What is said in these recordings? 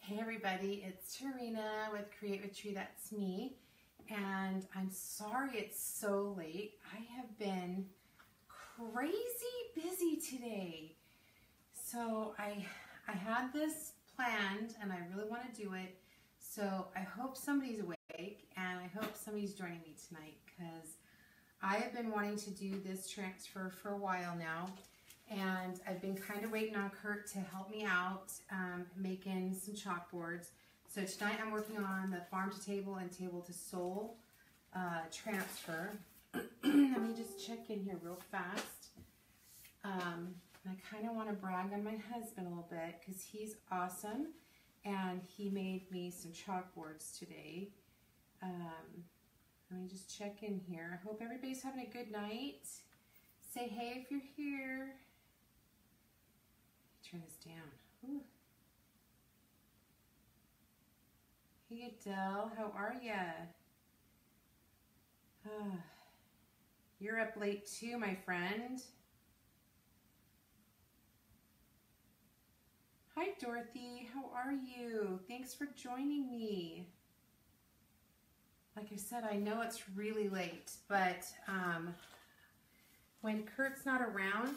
Hey everybody, it's Tarina with Create with Tree, that's me. And I'm sorry it's so late. I have been crazy busy today. So I had this planned and I really want to do it. So I hope somebody's awake and I hope somebody's joining me tonight because I have been wanting to do this transfer for a while now. And I've been kind of waiting on Kurt to help me out making some chalkboards. So tonight I'm working on the farm to table and table to sole transfer. Let me just check in here real fast. I kind of want to brag on my husband a little bit because he's awesome and he made me some chalkboards today. Let me just check in here. I hope everybody's having a good night. Say hey if you're here. Turn this down. Ooh. Hey Adele, how are ya? You're up late too, my friend. Hi Dorothy, how are you? Thanks for joining me. Like I said, I know it's really late, but when Kurt's not around,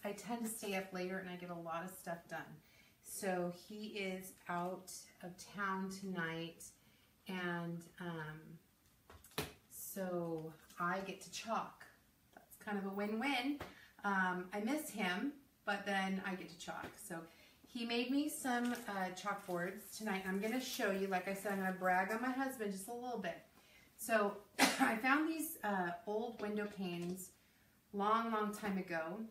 I tend to stay up later and I get a lot of stuff done. So he is out of town tonight and so I get to chalk. That's kind of a win-win. I miss him, but then I get to chalk. So he made me some chalkboards tonight. I'm going to show you, like I said, I'm going to brag on my husband just a little bit. So I found these old window panes long time ago.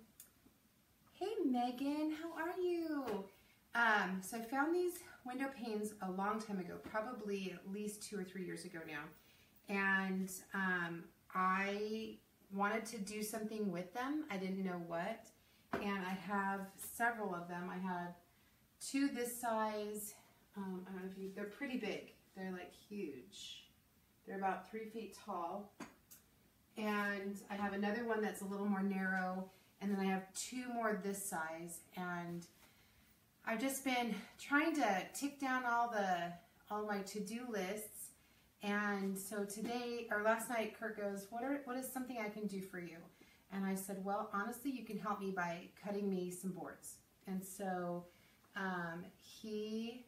Hey Megan, how are you? So I found these window panes a long time ago, probably at least 2 or 3 years ago now. And I wanted to do something with them. I didn't know what. And I have several of them. I have 2 this size. I don't know if you, they're pretty big. They're like huge. They're about 3 feet tall. And I have another one that's a little more narrow. And then I have 2 more this size, and I've just been trying to tick down all my to-do lists. And so today, or last night, Kurt goes, what is something I can do for you? And I said, well, honestly, you can help me by cutting me some boards. And so he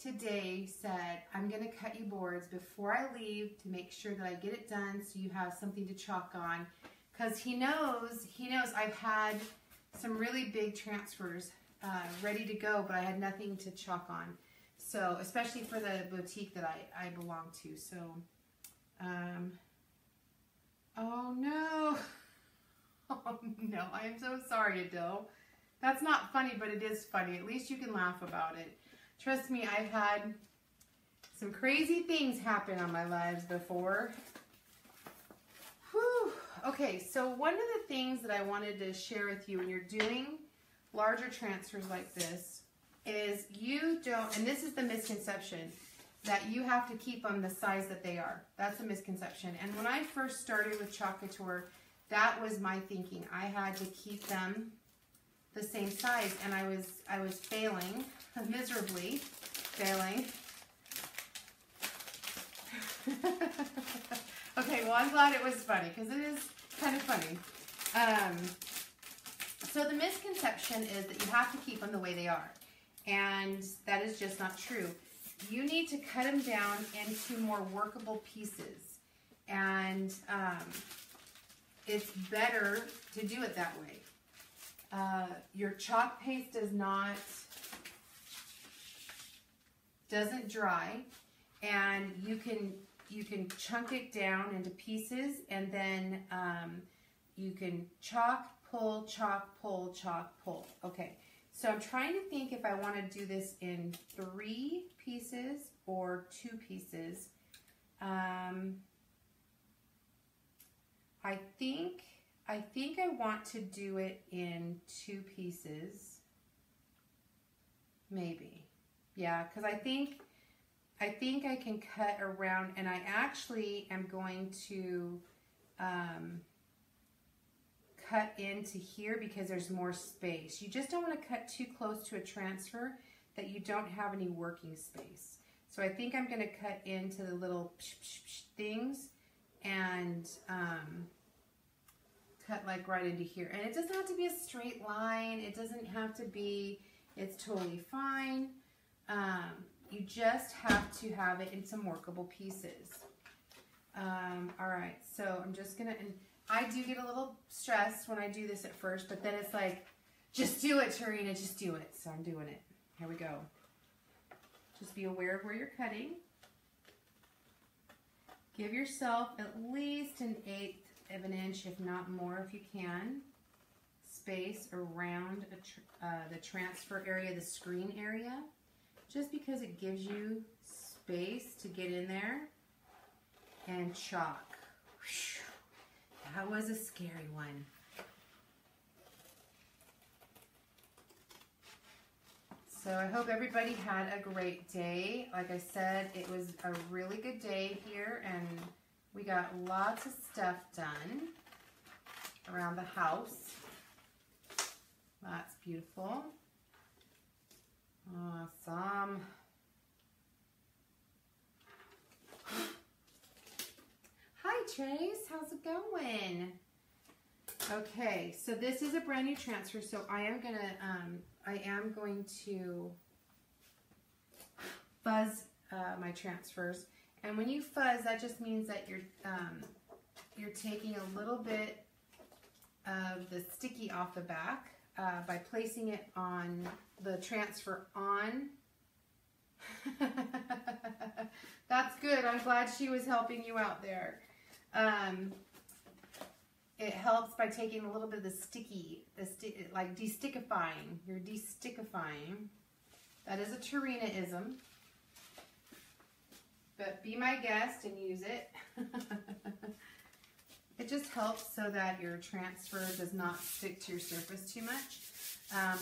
today said, I'm going to cut you boards before I leave to make sure that I get it done so you have something to chalk on. Because he knows I've had some really big transfers ready to go, but I had nothing to chalk on. So, especially for the boutique that I belong to. So, oh no. Oh no, I am so sorry, Adele. That's not funny, but it is funny. At least you can laugh about it. Trust me, I've had some crazy things happen on my lives before. Whew. Okay, so one of the things that I wanted to share with you when you're doing larger transfers like this is you don't, and this is the misconception, that you have to keep them the size that they are. That's a misconception. And when I first started with Couture, that was my thinking. I had to keep them the same size, and I was failing, miserably failing. Okay, well, I'm glad it was funny because it is kind of funny. So the misconception is that you have to keep them the way they are, and that is just not true. You need to cut them down into more workable pieces, and it's better to do it that way. Your chalk paste doesn't dry, and you can chunk it down into pieces, and then you can chalk, pull, chalk, pull, chalk, pull. Okay, so I'm trying to think if I want to do this in 3 pieces or 2 pieces. I think I want to do it in 2 pieces. Maybe. Yeah, because I think I can cut around, and I actually am going to cut into here because there's more space. You just don't want to cut too close to a transfer that you don't have any working space. So I think I'm going to cut into the little things and cut like right into here. And it doesn't have to be a straight line. It doesn't have to be, it's totally fine. You just have to have it in some workable pieces. All right, so I'm just gonna, and I do get a little stressed when I do this at first, but then it's like, just do it, Tarina, just do it. So I'm doing it. Here we go. Just be aware of where you're cutting. Give yourself at least 1/8 of an inch, if not more if you can, space around the transfer area, the screen area, just because it gives you space to get in there and chalk. Whew. That was a scary one. So I hope everybody had a great day. Like I said, it was a really good day here, and we got lots of stuff done around the house. That's beautiful. Awesome. Hi Trace, how's it going? Okay, so this is a brand new transfer, so I am going to fuzz my transfers. And when you fuzz, that just means that you're taking a little bit of the sticky off the back by placing it on the transfer on. That's good. I'm glad she was helping you out there. It helps by taking a little bit of the sticky, like de-stickifying. You're de-stickifying. That is a Tarina-ism. But be my guest and use it. It just helps so that your transfer does not stick to your surface too much.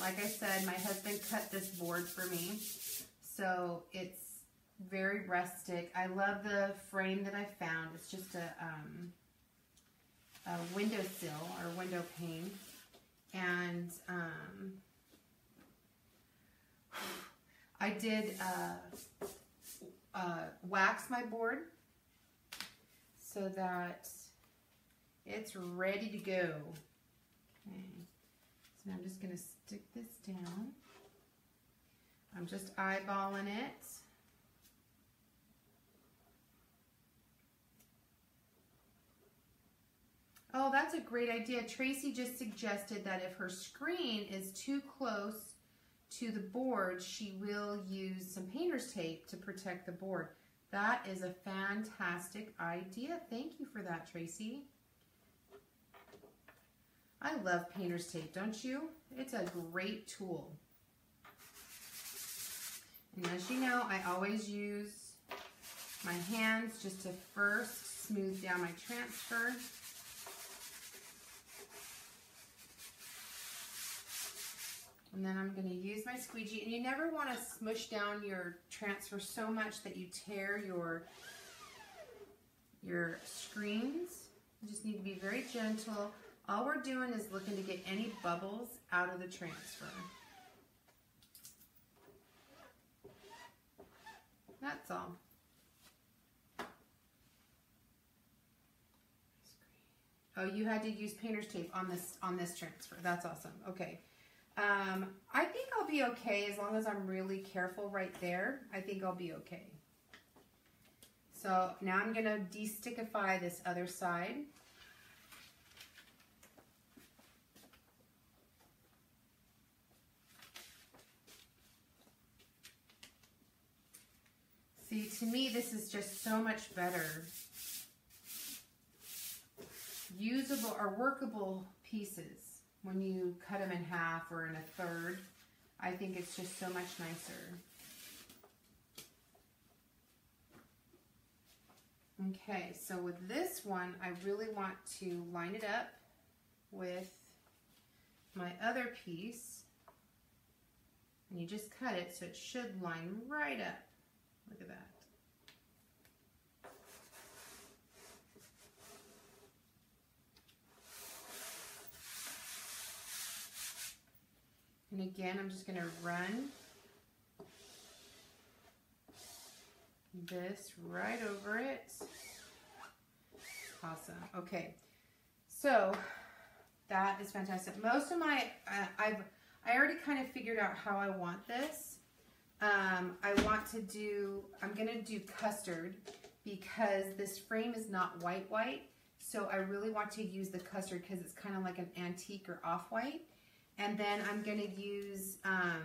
Like I said, my husband cut this board for me, so it's very rustic. I love the frame that I found. It's just a windowsill or window pane, and I did wax my board so that it's ready to go. Okay, so now I'm just going to stick this down. I'm just eyeballing it. Oh, that's a great idea. Tracy just suggested that if her screen is too close to the board, she will use some painter's tape to protect the board. That is a fantastic idea. Thank you for that, Tracy. I love painter's tape, don't you? It's a great tool. And as you know, I always use my hands just to first smooth down my transfer. And then I'm going to use my squeegee. And you never want to smush down your transfer so much that you tear your screens. You just need to be very gentle. All we're doing is looking to get any bubbles out of the transfer. That's all. Oh, you had to use painter's tape on this transfer. That's awesome. Okay. I think I'll be okay as long as I'm really careful right there. I think I'll be okay. So now I'm going to de-stickify this other side. See, to me, this is just so much better. Usable or workable pieces. When you cut them in half or in a third, I think it's just so much nicer. Okay, so with this one, I really want to line it up with my other piece. And you just cut it so it should line right up. Look at that. And again, I'm just going to run this right over it. Awesome. Okay, so that is fantastic. Most of my, I already kind of figured out how I want this. I'm gonna do custard because this frame is not white, so I really want to use the custard because it's kind of like an antique or off-white. And then I'm gonna use, I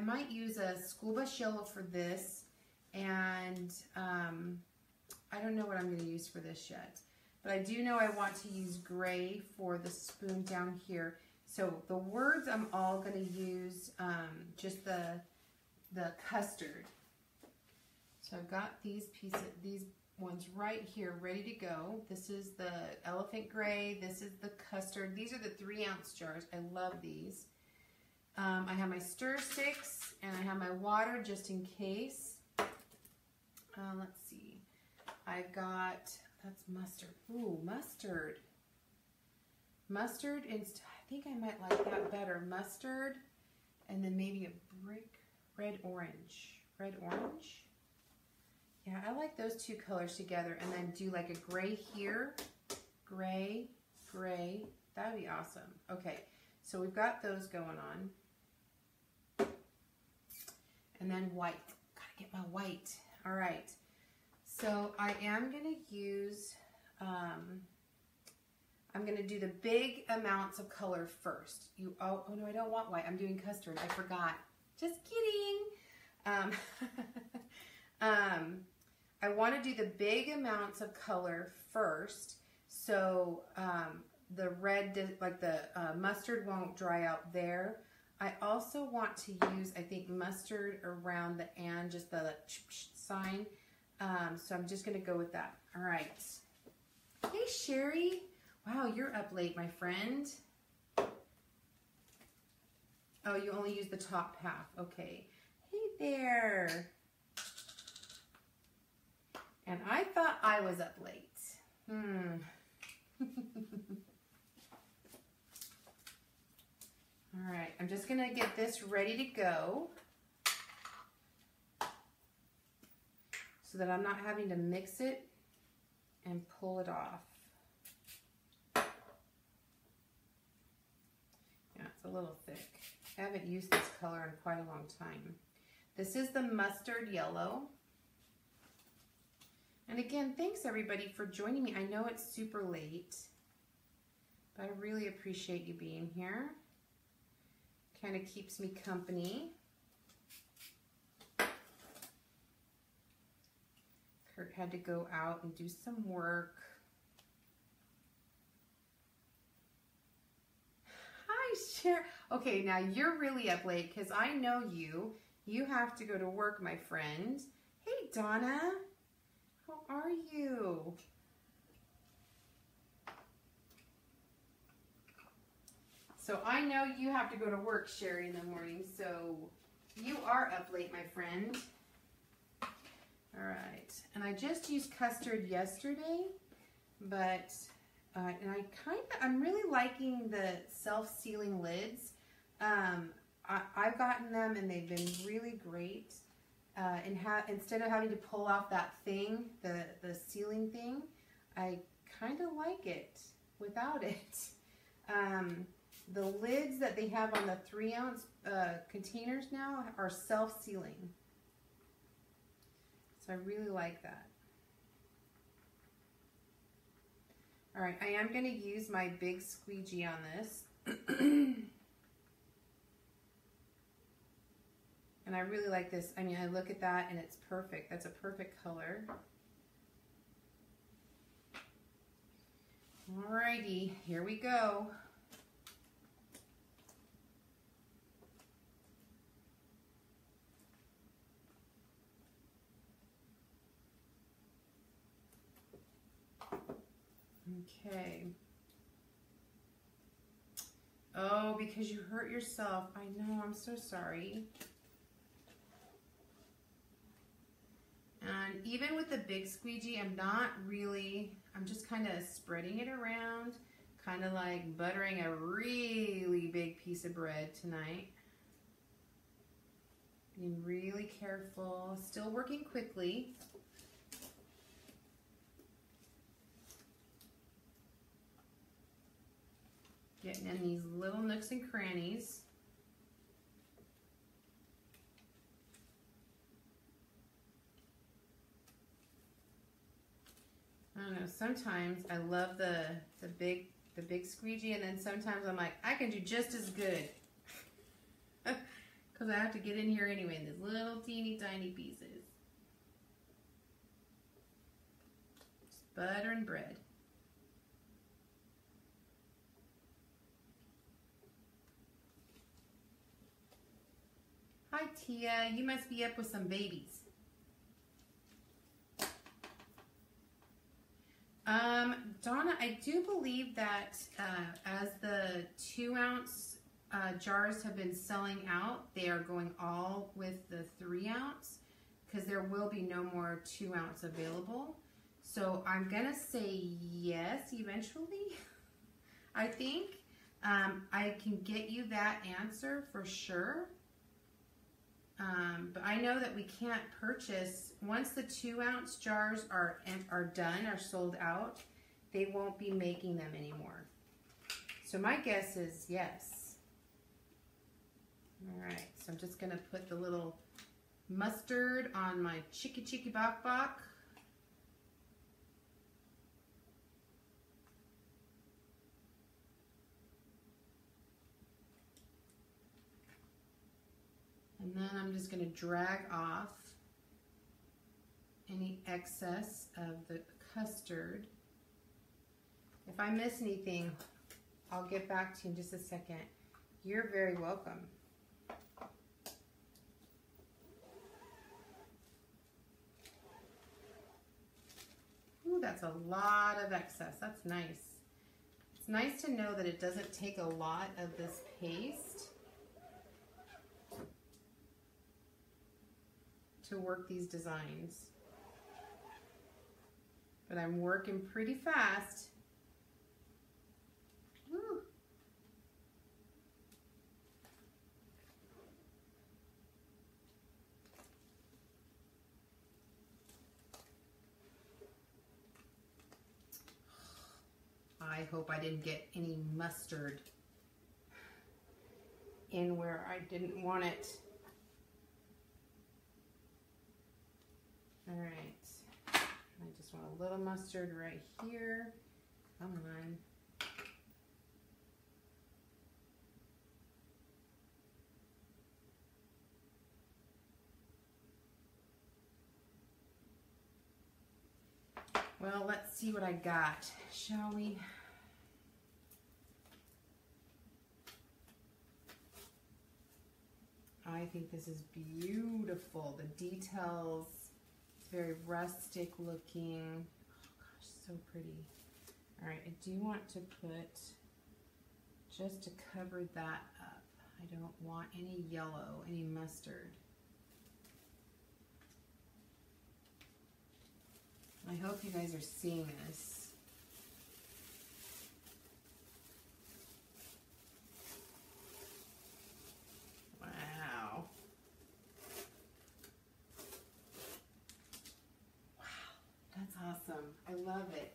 might use a school bus yellow for this, and I don't know what I'm gonna use for this yet. But I do know I want to use gray for the spoon down here. So the words I'm all going to use just the custard. So I've got these ones right here ready to go. This is the elephant gray. This is the custard. These are the 3-ounce jars. I love these. I have my stir sticks and I have my water just in case. Let's see. I've got, that's mustard. Ooh, mustard. Mustard, and I think I might like that better. Mustard, and then maybe a brick red orange. Red orange? Yeah, I like those two colors together, and then do like a gray here. Gray, gray. That would be awesome. Okay, so we've got those going on. And then white. Gotta get my white. All right. So I am going to use, I'm going to do the big amounts of color first. Oh no, I don't want white. I'm doing custard. I forgot. Just kidding. I want to do the big amounts of color first, so the red, like the mustard won't dry out there. I also want to use, I think, mustard around the and, just the sign. So I'm just going to go with that. All right. Hey, Sherry. Wow, you're up late, my friend. Oh, you only use the top half. Okay. Hey there. And I thought I was up late. All right. I'm just going to get this ready to go, so that I'm not having to mix it and pull it off. Yeah, it's a little thick. I haven't used this color in quite a long time. This is the mustard yellow. And again, thanks everybody for joining me. I know it's super late, but I really appreciate you being here. Kind of keeps me company. Kurt had to go out and do some work. Hi, Cher. Okay, now you're really up late because I know you. You have to go to work, my friend. Hey, Donna. How are you? So I know you have to go to work, Sherry, in the morning. So you are up late, my friend. All right, and I just used custard yesterday, but and I'm really liking the self-sealing lids. I've gotten them and they've been really great. And instead of having to pull off that thing, the sealing thing, I kind of like it without it. The lids that they have on the 3-ounce containers now are self-sealing. So I really like that. All right, I am going to use my big squeegee on this. And I really like this. I mean, I look at that and it's perfect. That's a perfect color. Alrighty, here we go. Okay. Oh, because you hurt yourself. I know, I'm so sorry. And even with the big squeegee, I'm just kind of spreading it around, kind of like buttering a really big piece of bread tonight. Being really careful, still working quickly. Getting in these little nooks and crannies. I don't know, sometimes I love the big squeegee, and then sometimes I'm like, I can do just as good. Because I have to get in here anyway in these little teeny tiny pieces. Just butter and bread. Hi Tia, you must be up with some babies. Donna, I do believe that as the 2 ounce jars have been selling out, they are going all with the 3 ounce because there will be no more 2 ounce available. So I'm gonna say yes eventually. I think I can get you that answer for sure. But I know that we can't purchase, once the 2 ounce jars are done, are sold out, they won't be making them anymore. So my guess is yes. All right, so I'm just gonna put the little mustard on my chicky bok bok. And then I'm just going to drag off any excess of the custard. If I miss anything, I'll get back to you in just a second. You're very welcome. Ooh, that's a lot of excess. That's nice. It's nice to know that it doesn't take a lot of this paste to work these designs. But I'm working pretty fast. Woo. I hope I didn't get any mustard in where I didn't want it. All right, I just want a little mustard right here. Come on. Well, let's see what I got, shall we? I think this is beautiful. The details, it's very rustic looking. Oh gosh, so pretty. All right, I do want to put, just to cover that up, I don't want any yellow, any mustard. I hope you guys are seeing this. Wow. Wow, that's awesome. I love it.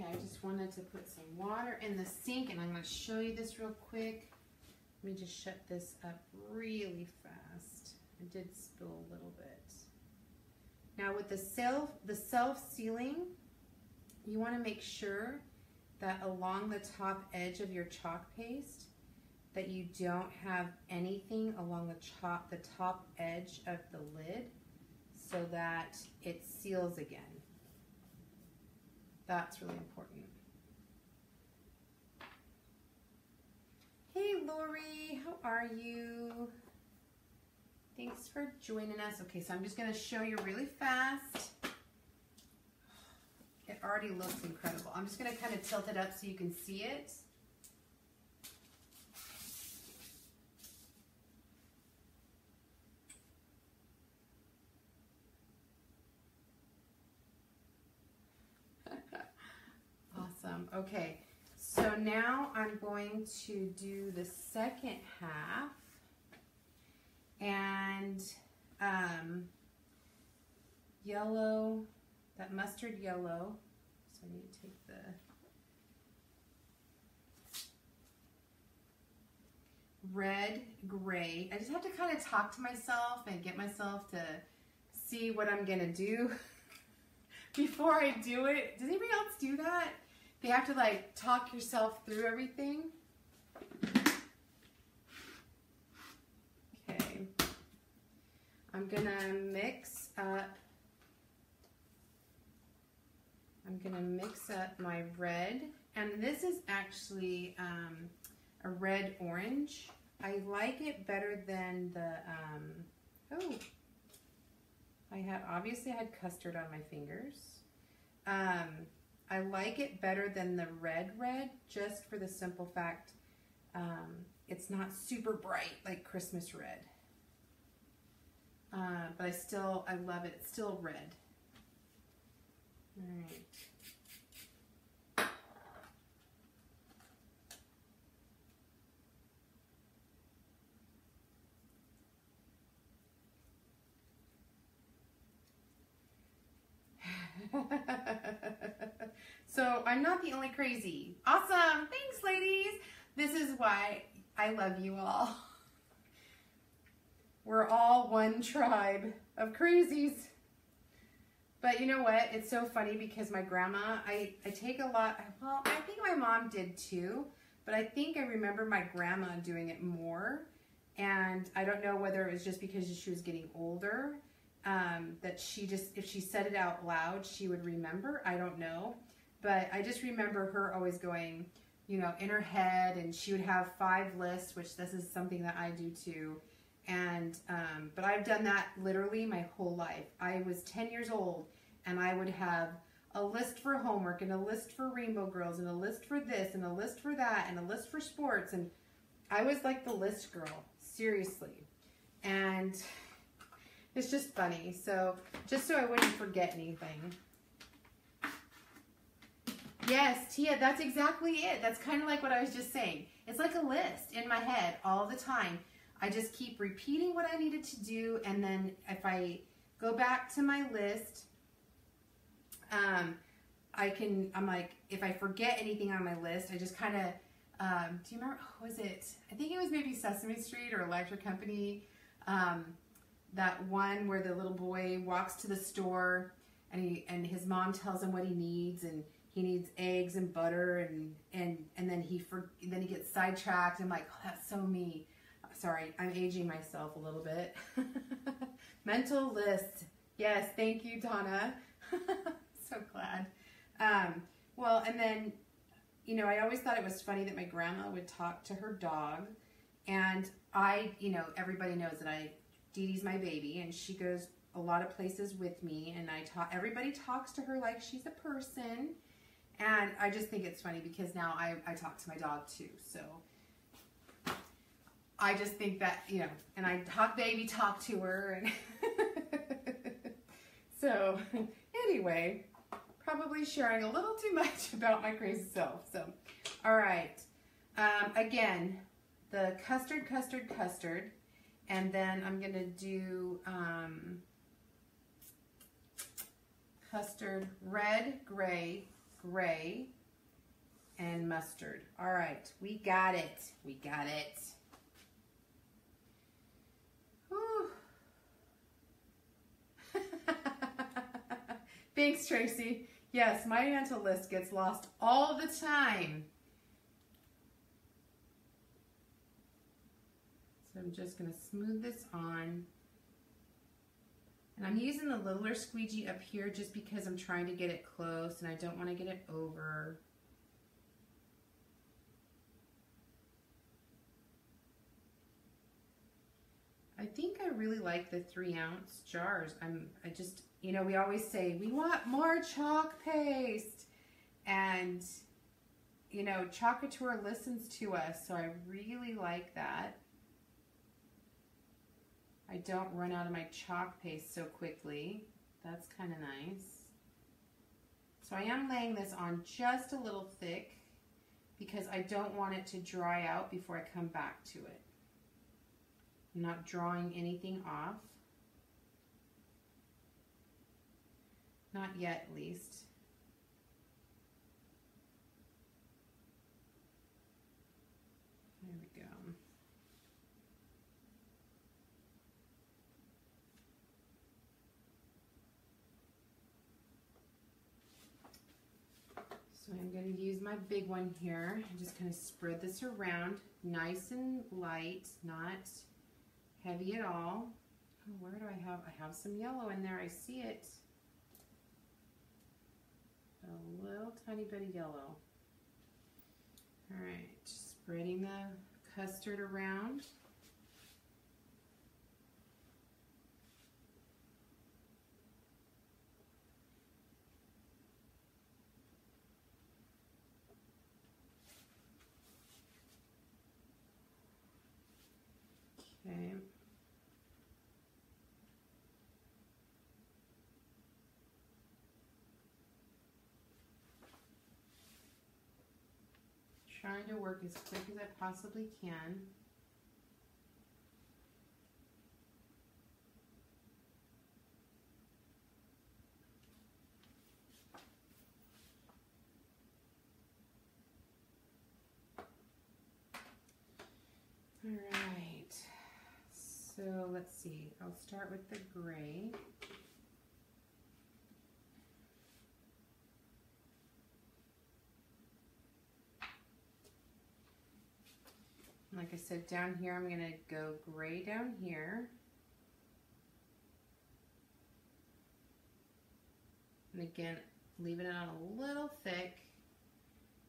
I just wanted to put some water in the sink, and I'm going to show you this real quick. Let me just shut this up really fast. I did spill a little bit. Now with the self-sealing, you want to make sure that along the top edge of your chalk paste that you don't have anything along the top edge of the lid so that it seals again. That's really important. Hey Lori, how are you? Thanks for joining us. Okay, so I'm just going to show you really fast. It already looks incredible. I'm just going to kind of tilt it up so you can see it. Awesome. Okay, so now I'm going to do the second half, and yellow, that mustard yellow. So I need to take the red, gray. I just have to kind of talk to myself and get myself to see what I'm gonna do before I do it. Does anybody else do that? They have to like talk yourself through everything. Okay. I'm gonna mix up my red, and this is actually a red orange. I like it better than the oh, obviously I had custard on my fingers. I like it better than the red just for the simple fact it's not super bright like Christmas red. But I love it. It's still red. All right. So I'm not the only crazy. Awesome. Thanks, ladies. This is why I love you all. We're all one tribe of crazies. But you know what? It's so funny because my grandma, I take a lot, well, I think my mom did too, but I think I remember my grandma doing it more. And I don't know whether it was just because she was getting older, that she just, if she said it out loud, she would remember. I don't know. But I just remember her always going, you know, in her head, and she would have 5 lists, which this is something that I do too. And, but I've done that literally my whole life. I was 10 years old and I would have a list for homework and a list for Rainbow Girls and a list for this and a list for that and a list for sports. And I was like the list girl, seriously. And it's just funny. So just so I wouldn't forget anything. Yes, Tia, that's exactly it. That's kind of like what I was just saying. It's like a list in my head all the time. I just keep repeating what I needed to do, and then if I go back to my list, I'm like, if I forget anything on my list, I just kind of, do you remember, what was it? I think it was maybe Sesame Street or Electric Company, that one where the little boy walks to the store and his mom tells him what he needs, and he needs eggs and butter, and then he gets sidetracked. I'm like, oh, that's so me. Sorry, I'm aging myself a little bit. Mental list. Yes, thank you, Donna. So glad. Well, and then, you know, I always thought it was funny that my grandma would talk to her dog. And you know, everybody knows that Dee Dee's my baby, and she goes a lot of places with me, and everybody talks to her like she's a person. And I just think it's funny because now I talk to my dog too, so I just think that, you know, and I baby talk to her, and so anyway, probably sharing a little too much about my crazy self. So, all right, again, the custard, and then I'm gonna do custard, red, gray, and mustard. All right, we got it. We got it. Thanks, Tracy. Yes, my mental list gets lost all the time. So I'm just going to smooth this on. And I'm using the littler squeegee up here just because I'm trying to get it close and I don't want to get it over. I think I really like the 3-ounce jars. I just, you know, we always say we want more chalk paste, and you know, Couture listens to us, so I really like that. I don't run out of my chalk paste so quickly. That's kind of nice. So I am laying this on just a little thick because I don't want it to dry out before I come back to it. I'm not drawing anything off. Not yet, at least. There we go. So I'm going to use my big one here. I'm just going to spread this around nice and light, not heavy at all. Oh, where do I have? I have some yellow in there. I see it. A little tiny bit of yellow. All right, spreading the custard around. Okay. Trying to work as quick as I possibly can. All right, so let's see, I'll start with the gray. Like I said, down here, I'm going to go gray down here. And again, leaving it on a little thick.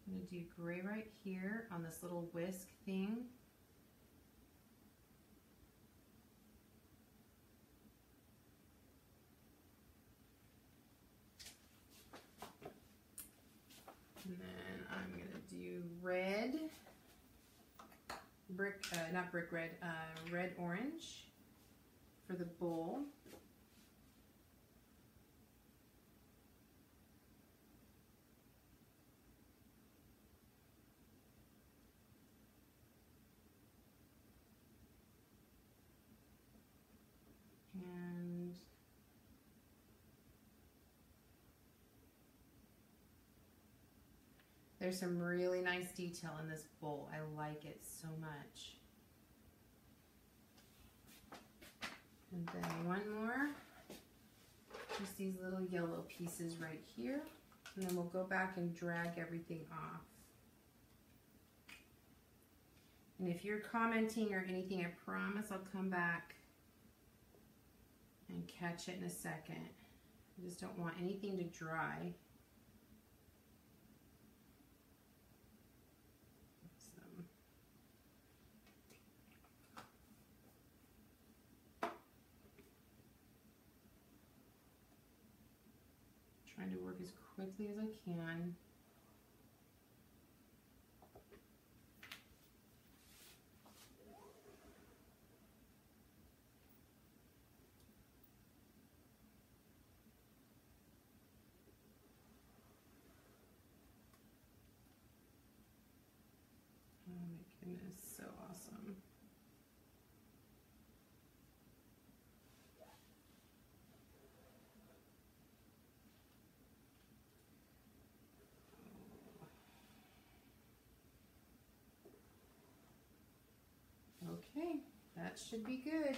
I'm going to do gray right here on this little whisk thing. And then I'm going to do red. Not brick red, red orange for the bowl. And there's some really nice detail in this bowl. I like it so much. And then one more, just these little yellow pieces right here. And then we'll go back and drag everything off. And if you're commenting or anything, I promise I'll come back and catch it in a second. I just don't want anything to dry. Trying to work as quickly as I can. Oh my goodness, so awesome. Okay, that should be good.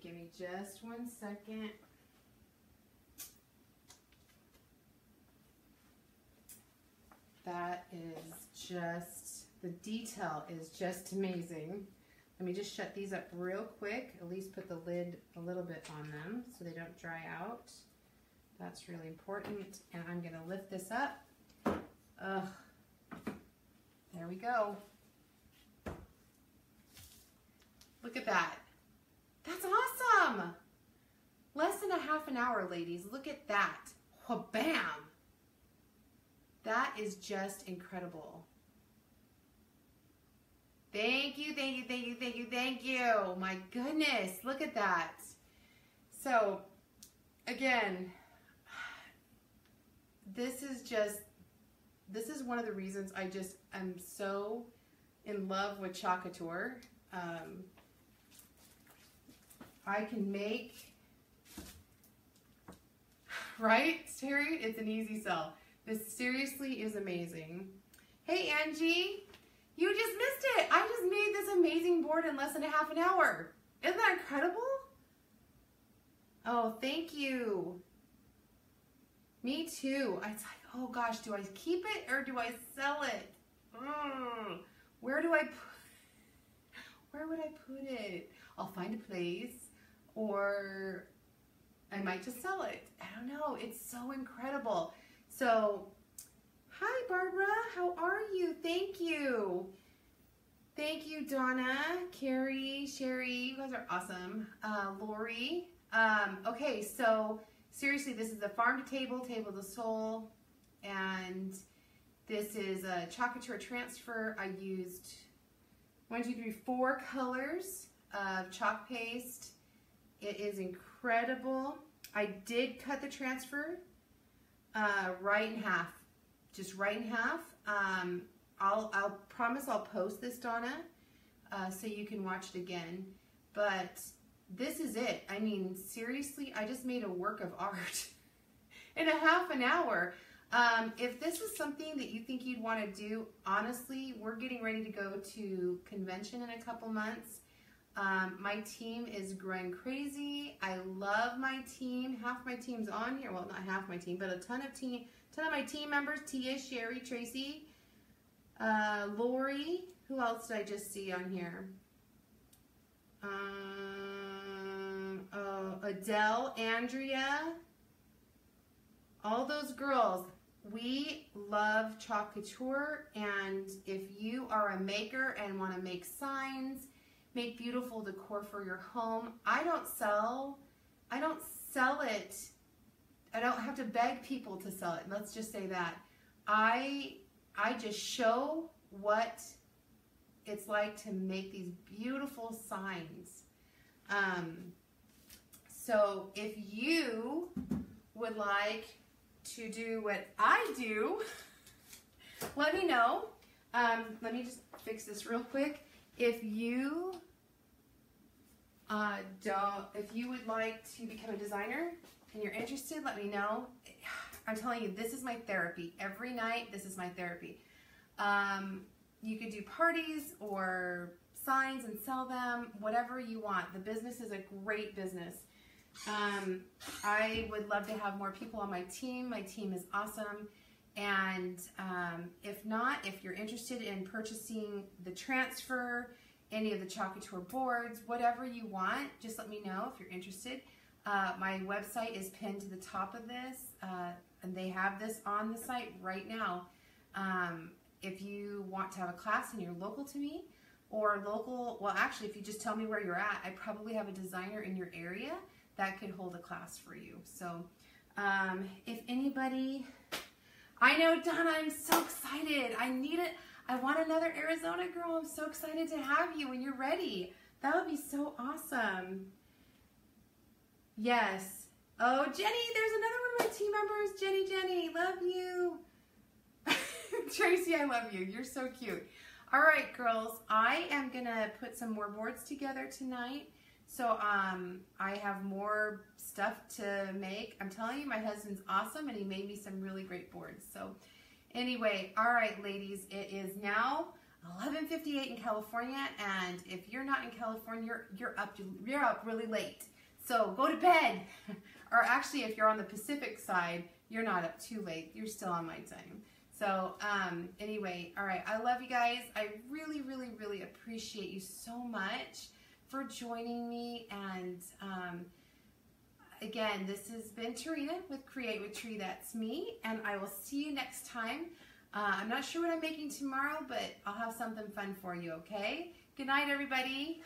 give me just 1 second. That is just, the detail is just amazing. Let me just shut these up real quick, at least put the lid a little bit on them so they don't dry out. That's really important. And I'm gonna lift this up. Ugh. There we go. Look at that. That's awesome. Less than a half an hour, ladies. Look at that. Wha-bam. That is just incredible. Thank you, thank you, thank you, thank you, thank you. My goodness, look at that. So, again, this is one of the reasons I'm so in love with Couture. I can make, right, Terry? It's an easy sell. This seriously is amazing. Hey, Angie, you just missed it. I just made this amazing board in less than a half an hour. Isn't that incredible? Oh, thank you. Me too. It's like, oh gosh, do I keep it or do I sell it? Where would I put it? I'll find a place, or I might just sell it. I don't know. It's so incredible. So, hi Barbara, how are you? Thank you. Thank you, Donna, Carrie, Sherry, you guys are awesome. Lori. Okay, so seriously, this is the farm to table, table to soul, and this is a Couture transfer. I used 4 colors of chalk paste. It is incredible. I did cut the transfer right in half, just right in half. I'll promise I'll post this, Donna, so you can watch it again. But this is it. I mean, seriously, I just made a work of art in a half an hour. If this is something that you think you'd want to do, honestly, we're getting ready to go to convention in a couple months. My team is growing crazy. I love my team. Half my team's on here. Well, not half my team, but a ton of my team members. Tia, Sherry, Tracy, Lori. Who else did I just see on here? Adele, Andrea. All those girls. We love Couture, and if you are a maker and want to make signs, make beautiful decor for your home, I don't sell it. I don't have to beg people to sell it. Let's just say that. I just show what it's like to make these beautiful signs. So if you would like to do what I do, let me know. Let me just fix this real quick. If you if you would like to become a designer and you're interested, let me know. I'm telling you, this is my therapy. Every night, this is my therapy. You could do parties or signs and sell them, whatever you want. The business is a great business. I would love to have more people on my team. My team is awesome. And if not, if you're interested in purchasing the transfer, any of the Couture boards, whatever you want, just let me know if you're interested. My website is pinned to the top of this, and they have this on the site right now. If you want to have a class and you're local to me, or local, well actually if you just tell me where you're at, I probably have a designer in your area that could hold a class for you. So if anybody, I know Donna, I'm so excited. I need it. I want another Arizona girl. I'm so excited to have you when you're ready. That would be so awesome. Yes. Oh, Jenny, there's another one of my team members. Jenny, love you. Tracy, I love you. You're so cute. All right, girls, I am going to put some more boards together tonight. So I have more stuff to make. I'm telling you, my husband's awesome, and he made me some really great boards. So anyway, all right, ladies, it is now 11:58 in California, and if you're not in California, you're up really late. So go to bed. Or actually, if you're on the Pacific side, you're not up too late. You're still on my time. So anyway, all right. I love you guys. I really, really, really appreciate you so much for joining me. And again, this has been Tarina with Create with Tree. That's me. And I will see you next time. I'm not sure what I'm making tomorrow, but I'll have something fun for you, okay? Good night, everybody.